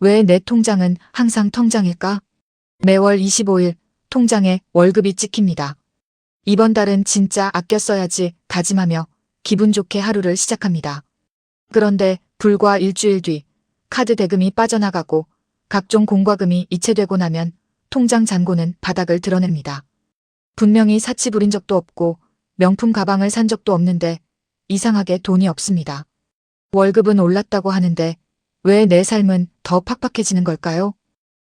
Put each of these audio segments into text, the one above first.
왜 내 통장은 항상 텅장일까? 매월 25일 통장에 월급이 찍힙니다. 이번 달은 진짜 아껴 써야지 다짐하며 기분 좋게 하루를 시작합니다. 그런데 불과 일주일 뒤 카드 대금이 빠져나가고 각종 공과금이 이체되고 나면 통장 잔고는 바닥을 드러냅니다. 분명히 사치 부린 적도 없고 명품 가방을 산 적도 없는데 이상하게 돈이 없습니다. 월급은 올랐다고 하는데 왜 내 삶은 더 팍팍해지는 걸까요?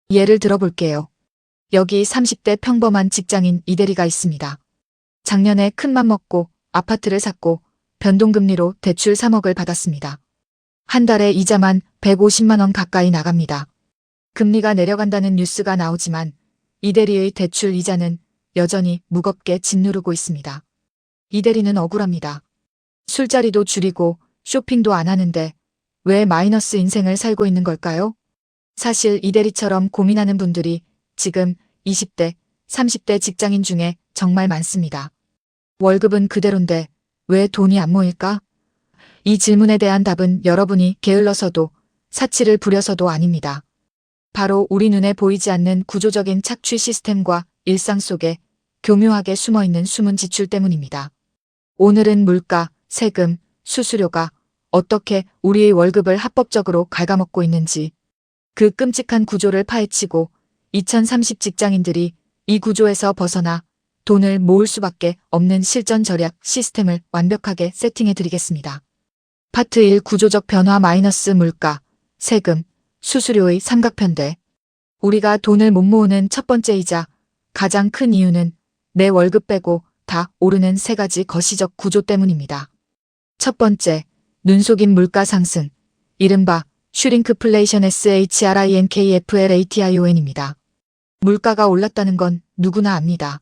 예를 들어볼게요. 여기 30대 평범한 직장인 이대리가 있습니다. 작년에 큰맘 먹고 아파트를 샀고 변동금리로 대출 3억을 받았습니다. 한 달에 이자만 150만 원 가까이 나갑니다. 금리가 내려간다는 뉴스가 나오지만 이대리의 대출 이자는 여전히 무겁게 짓누르고 있습니다. 이대리는 억울합니다. 술자리도 줄이고 쇼핑도 안 하는데 왜 마이너스 인생을 살고 있는 걸까요? 사실 이대리처럼 고민하는 분들이 지금 20대, 30대 직장인 중에 정말 많습니다. 월급은 그대로인데 왜 돈이 안 모일까? 이 질문에 대한 답은 여러분이 게을러서도 사치를 부려서도 아닙니다. 바로 우리 눈에 보이지 않는 구조적인 착취 시스템과 일상 속에 교묘하게 숨어있는 숨은 지출 때문입니다. 오늘은 물가, 세금, 수수료가 어떻게 우리의 월급을 합법적으로 갉아먹고 있는지, 그 끔찍한 구조를 파헤치고 2030 직장인들이 이 구조에서 벗어나 돈을 모을 수밖에 없는 실전 절약 시스템을 완벽하게 세팅해 드리겠습니다. 파트 1 구조적 변화 마이너스 물가, 세금, 수수료의 삼각편대. 우리가 돈을 못 모으는 첫 번째이자 가장 큰 이유는 내 월급 빼고 다 오르는 세 가지 거시적 구조 때문입니다. 첫 번째, 눈속임 물가 상승, 이른바 슈링크플레이션 SHRINKFLATION입니다. 물가가 올랐다는 건 누구나 압니다.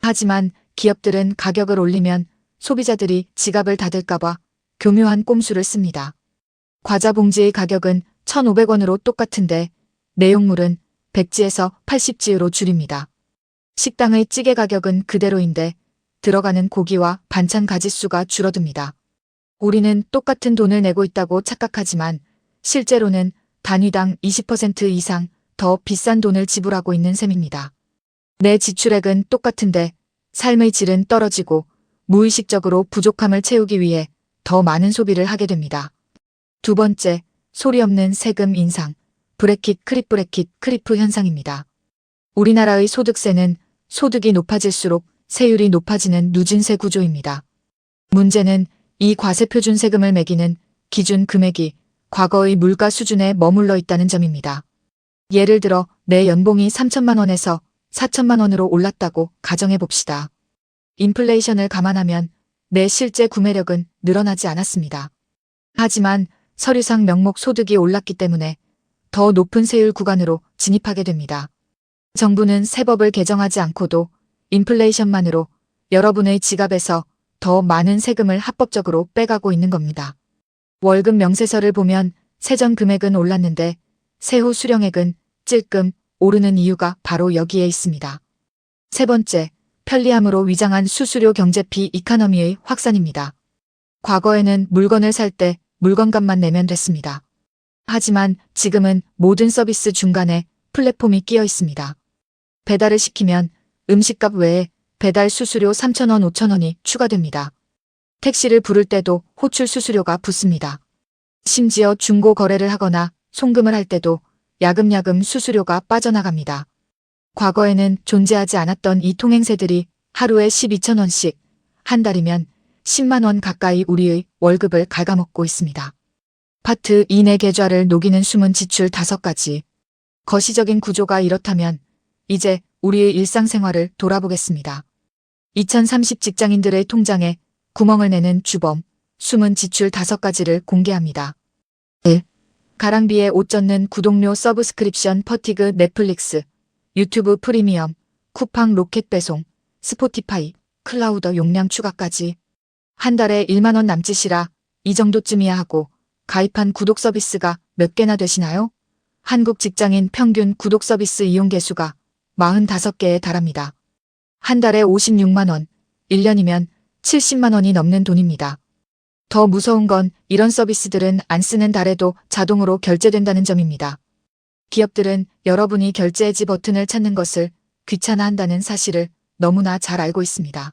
하지만 기업들은 가격을 올리면 소비자들이 지갑을 닫을까봐 교묘한 꼼수를 씁니다. 과자 봉지의 가격은 1,500원으로 똑같은데 내용물은 100지에서 80지로 줄입니다. 식당의 찌개 가격은 그대로인데 들어가는 고기와 반찬 가짓수가 줄어듭니다. 우리는 똑같은 돈을 내고 있다고 착각하지만 실제로는 단위당 20% 이상 더 비싼 돈을 지불하고 있는 셈입니다. 내 지출액은 똑같은데 삶의 질은 떨어지고 무의식적으로 부족함을 채우기 위해 더 많은 소비를 하게 됩니다. 두 번째, 소리 없는 세금 인상, 브레킷 크리프 현상입니다. 우리나라의 소득세는 소득이 높아질수록 세율이 높아지는 누진세 구조입니다. 문제는 이 과세표준 세금을 매기는 기준 금액이 과거의 물가 수준에 머물러 있다는 점입니다. 예를 들어 내 연봉이 3천만 원에서 4천만 원으로 올랐다고 가정해 봅시다. 인플레이션을 감안하면 내 실제 구매력은 늘어나지 않았습니다. 하지만 서류상 명목 소득이 올랐기 때문에 더 높은 세율 구간으로 진입하게 됩니다. 정부는 세법을 개정하지 않고도 인플레이션만으로 여러분의 지갑에서 더 많은 세금을 합법적으로 빼가고 있는 겁니다. 월급 명세서를 보면 세전 금액은 올랐는데 세후 수령액은 찔끔 오르는 이유가 바로 여기에 있습니다. 세 번째, 편리함으로 위장한 수수료 경제피 이카노미의 확산입니다. 과거에는 물건을 살 때 물건값만 내면 됐습니다. 하지만 지금은 모든 서비스 중간에 플랫폼이 끼어 있습니다. 배달을 시키면 음식값 외에 배달 수수료 3,000원, 5,000원이 추가됩니다. 택시를 부를 때도 호출 수수료가 붙습니다. 심지어 중고 거래를 하거나 송금을 할 때도 야금야금 수수료가 빠져나갑니다. 과거에는 존재하지 않았던 이 통행세들이 하루에 12,000원씩, 한 달이면 10만 원 가까이 우리의 월급을 갉아먹고 있습니다. 파트 2 내 계좌를 녹이는 숨은 지출 5가지. 거시적인 구조가 이렇다면 이제 우리의 일상생활을 돌아보겠습니다. 2030 직장인들의 통장에 구멍을 내는 주범, 숨은 지출 5가지를 공개합니다. 1. 가랑비에 옷 젖는 구독료 서브스크립션 퍼티그 넷플릭스, 유튜브 프리미엄, 쿠팡 로켓 배송, 스포티파이, 클라우더 용량 추가까지. 한 달에 1만 원 남짓이라 이 정도쯤이야 하고 가입한 구독 서비스가 몇 개나 되시나요? 한국 직장인 평균 구독 서비스 이용 개수가 45개에 달합니다. 한 달에 56만 원, 1년이면 70만 원이 넘는 돈입니다. 더 무서운 건 이런 서비스들은 안 쓰는 달에도 자동으로 결제된다는 점입니다. 기업들은 여러분이 결제해지 버튼을 찾는 것을 귀찮아한다는 사실을 너무나 잘 알고 있습니다.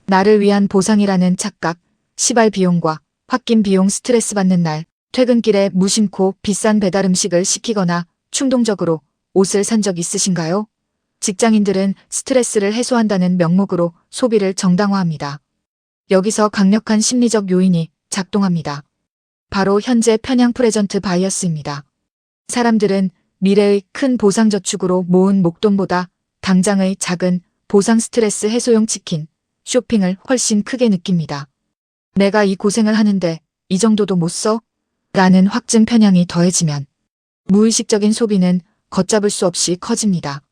나를 위한 보상이라는 착각, 시발 비용과 홧김 비용 스트레스 받는 날, 퇴근길에 무심코 비싼 배달 음식을 시키거나 충동적으로 옷을 산 적 있으신가요? 직장인들은 스트레스를 해소한다는 명목으로 소비를 정당화합니다. 여기서 강력한 심리적 요인이 작동합니다. 바로 현재 편향 프레전트 바이어스입니다. 사람들은 미래의 큰 보상 저축으로 모은 목돈보다 당장의 작은 보상 스트레스 해소용 치킨, 쇼핑을 훨씬 크게 느낍니다. 내가 이 고생을 하는데 이 정도도 못 써? 라는 확증 편향이 더해지면 무의식적인 소비는 걷잡을 수 없이 커집니다.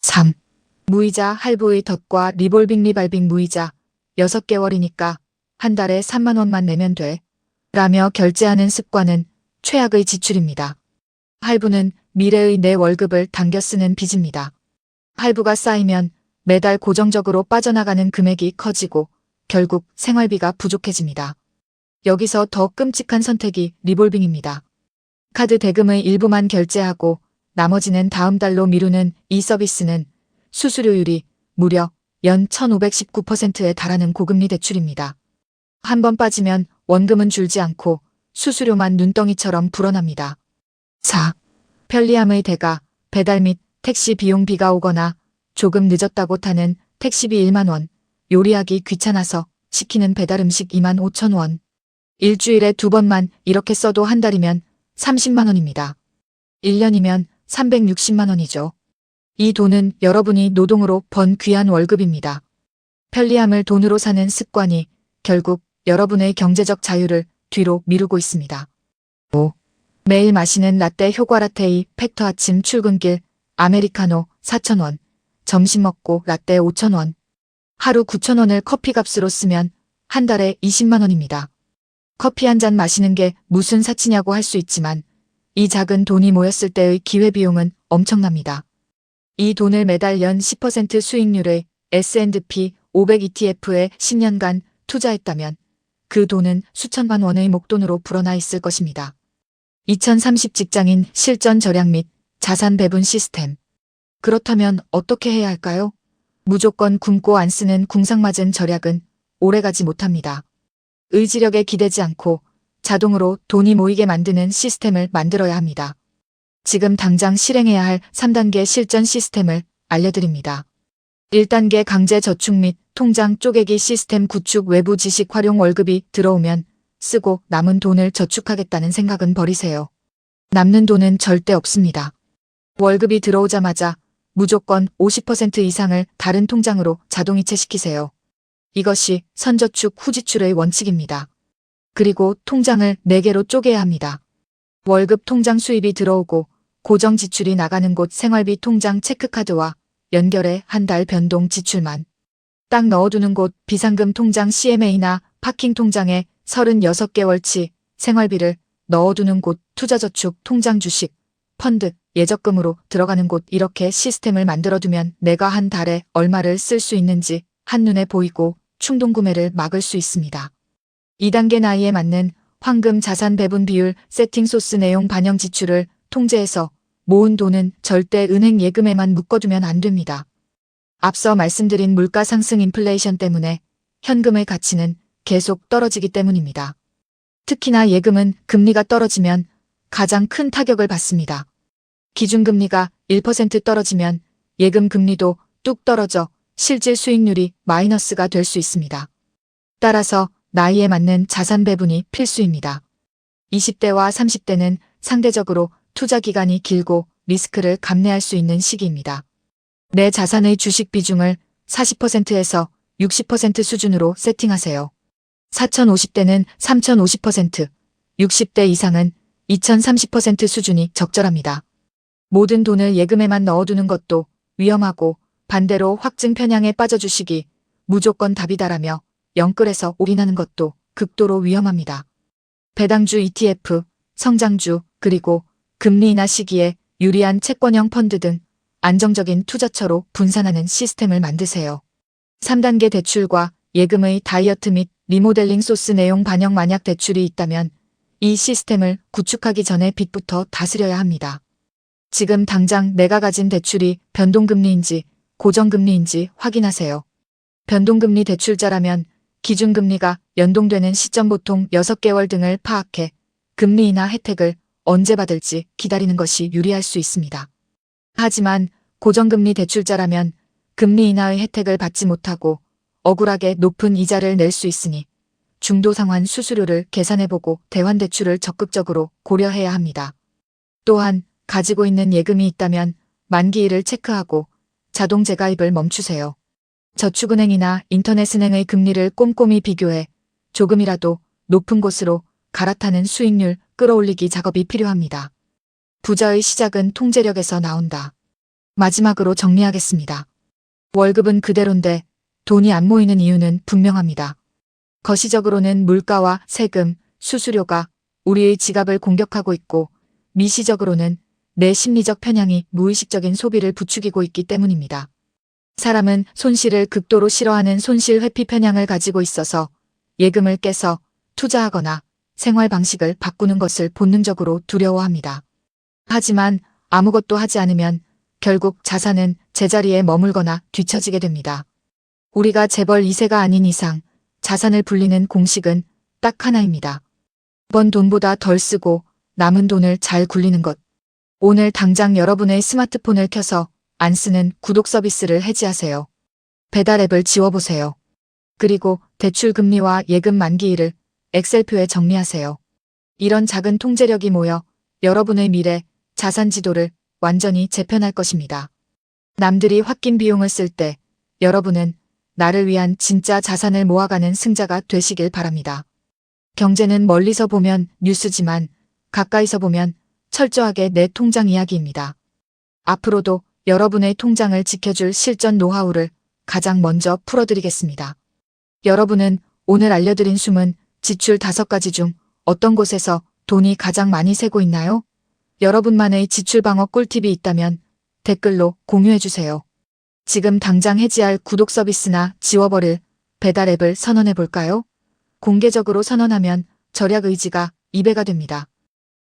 3. 무이자 할부의 덫과 리볼빙 리발빙 무이자 6개월이니까 한 달에 3만 원만 내면 돼. 라며 결제하는 습관은 최악의 지출입니다. 할부는 미래의 내 월급을 당겨 쓰는 빚입니다. 할부가 쌓이면 매달 고정적으로 빠져나가는 금액이 커지고 결국 생활비가 부족해집니다. 여기서 더 끔찍한 선택이 리볼빙입니다. 카드 대금의 일부만 결제하고 나머지는 다음 달로 미루는 이 서비스는 수수료율이 무려 연 1519%에 달하는 고금리 대출입니다. 한 번 빠지면 원금은 줄지 않고 수수료만 눈덩이처럼 불어납니다. 4. 편리함의 대가, 배달 및 택시 비용비가 오거나 조금 늦었다고 타는 택시비 1만 원, 요리하기 귀찮아서 시키는 배달 음식 2만 5천 원. 일주일에 2번만 이렇게 써도 한 달이면 30만 원입니다. 1년이면 360만 원이죠. 이 돈은 여러분이 노동으로 번 귀한 월급입니다. 편리함을 돈으로 사는 습관이 결국 여러분의 경제적 자유를 뒤로 미루고 있습니다. 5. 매일 마시는 라떼 효과라테의 팩터 아침 출근길 아메리카노 4,000원, 점심 먹고 라떼 5,000원, 하루 9,000원을 커피값으로 쓰면 한 달에 20만 원입니다. 커피 한 잔 마시는 게 무슨 사치냐고 할 수 있지만 이 작은 돈이 모였을 때의 기회비용은 엄청납니다. 이 돈을 매달 연 10% 수익률의 S&P 500 ETF에 10년간 투자했다면 그 돈은 수천만 원의 목돈으로 불어나 있을 것입니다. 2030 직장인 실전 절약 및 자산 배분 시스템. 그렇다면 어떻게 해야 할까요? 무조건 굶고 안 쓰는 궁상맞은 절약은 오래가지 못합니다. 의지력에 기대지 않고 자동으로 돈이 모이게 만드는 시스템을 만들어야 합니다. 지금 당장 실행해야 할 3단계 실전 시스템을 알려드립니다. 1단계 강제 저축 및 통장 쪼개기 시스템 구축. 외부 지식 활용. 월급이 들어오면 쓰고 남은 돈을 저축하겠다는 생각은 버리세요. 남는 돈은 절대 없습니다. 월급이 들어오자마자 무조건 50% 이상을 다른 통장으로 자동이체시키세요. 이것이 선저축 후지출의 원칙입니다. 그리고 통장을 4개로 쪼개야 합니다. 월급 통장 수입이 들어오고 고정 지출이 나가는 곳 생활비 통장 체크카드와 연결해 한 달 변동 지출만 딱 넣어두는 곳 비상금 통장 CMA나 파킹 통장에 36개월치 생활비를 넣어두는 곳 투자저축 통장 주식, 펀드, 예적금으로 들어가는 곳. 이렇게 시스템을 만들어두면 내가 한 달에 얼마를 쓸 수 있는지 한눈에 보이고 충동구매를 막을 수 있습니다. 2단계 나이에 맞는 황금 자산 배분 비율 세팅. 소스 내용 반영. 지출을 통제해서 모은 돈은 절대 은행 예금에만 묶어두면 안 됩니다. 앞서 말씀드린 물가 상승 인플레이션 때문에 현금의 가치는 계속 떨어지기 때문입니다. 특히나 예금은 금리가 떨어지면 가장 큰 타격을 받습니다. 기준금리가 1% 떨어지면 예금 금리도 뚝 떨어져 실질 수익률이 마이너스가 될 수 있습니다. 따라서 나이에 맞는 자산 배분이 필수입니다. 20대와 30대는 상대적으로 투자 기간이 길고 리스크를 감내할 수 있는 시기입니다. 내 자산의 주식 비중을 40%에서 60% 수준으로 세팅하세요. 4050대는 3050%, 60대 이상은 2030% 수준이 적절합니다. 모든 돈을 예금에만 넣어두는 것도 위험하고 반대로 확증 편향에 빠져주식이 무조건 답이다라며 영끌에서 올인하는 것도 극도로 위험합니다. 배당주 ETF, 성장주, 그리고 금리 인하 시기에 유리한 채권형 펀드 등 안정적인 투자처로 분산하는 시스템을 만드세요. 3단계 대출과 예금의 다이어트 및 리모델링. 소스 내용 반영. 만약 대출이 있다면 이 시스템을 구축하기 전에 빚부터 다스려야 합니다. 지금 당장 내가 가진 대출이 변동금리인지 고정금리인지 확인하세요. 변동금리 대출자라면 기준금리가 연동되는 시점 보통 6개월 등을 파악해 금리 인하 혜택을 언제 받을지 기다리는 것이 유리할 수 있습니다. 하지만 고정금리 대출자라면 금리 인하의 혜택을 받지 못하고 억울하게 높은 이자를 낼 수 있으니 중도상환 수수료를 계산해보고 대환대출을 적극적으로 고려해야 합니다. 또한 가지고 있는 예금이 있다면 만기일을 체크하고 자동 재가입을 멈추세요. 저축은행이나 인터넷은행의 금리를 꼼꼼히 비교해 조금이라도 높은 곳으로 갈아타는 수익률 끌어올리기 작업이 필요합니다. 부자의 시작은 통제력에서 나온다. 마지막으로 정리하겠습니다. 월급은 그대로인데 돈이 안 모이는 이유는 분명합니다. 거시적으로는 물가와 세금, 수수료가 우리의 지갑을 공격하고 있고 미시적으로는 내 심리적 편향이 무의식적인 소비를 부추기고 있기 때문입니다. 사람은 손실을 극도로 싫어하는 손실 회피 편향을 가지고 있어서 예금을 깨서 투자하거나 생활 방식을 바꾸는 것을 본능적으로 두려워합니다. 하지만 아무것도 하지 않으면 결국 자산은 제자리에 머물거나 뒤처지게 됩니다. 우리가 재벌 2세가 아닌 이상 자산을 불리는 공식은 딱 하나입니다. 번 돈보다 덜 쓰고 남은 돈을 잘 굴리는 것. 오늘 당장 여러분의 스마트폰을 켜서 안 쓰는 구독 서비스를 해지하세요. 배달 앱을 지워보세요. 그리고 대출 금리와 예금 만기일을 엑셀표에 정리하세요. 이런 작은 통제력이 모여 여러분의 미래 자산 지도를 완전히 재편할 것입니다. 남들이 홧긴 비용을 쓸 때 여러분은 나를 위한 진짜 자산을 모아가는 승자가 되시길 바랍니다. 경제는 멀리서 보면 뉴스지만 가까이서 보면 철저하게 내 통장 이야기입니다. 앞으로도 여러분의 통장을 지켜줄 실전 노하우를 가장 먼저 풀어드리겠습니다. 여러분은 오늘 알려드린 숨은 지출 5가지 중 어떤 곳에서 돈이 가장 많이 새고 있나요? 여러분만의 지출 방어 꿀팁이 있다면 댓글로 공유해주세요. 지금 당장 해지할 구독 서비스나 지워버릴 배달 앱을 선언해볼까요? 공개적으로 선언하면 절약 의지가 2배가 됩니다.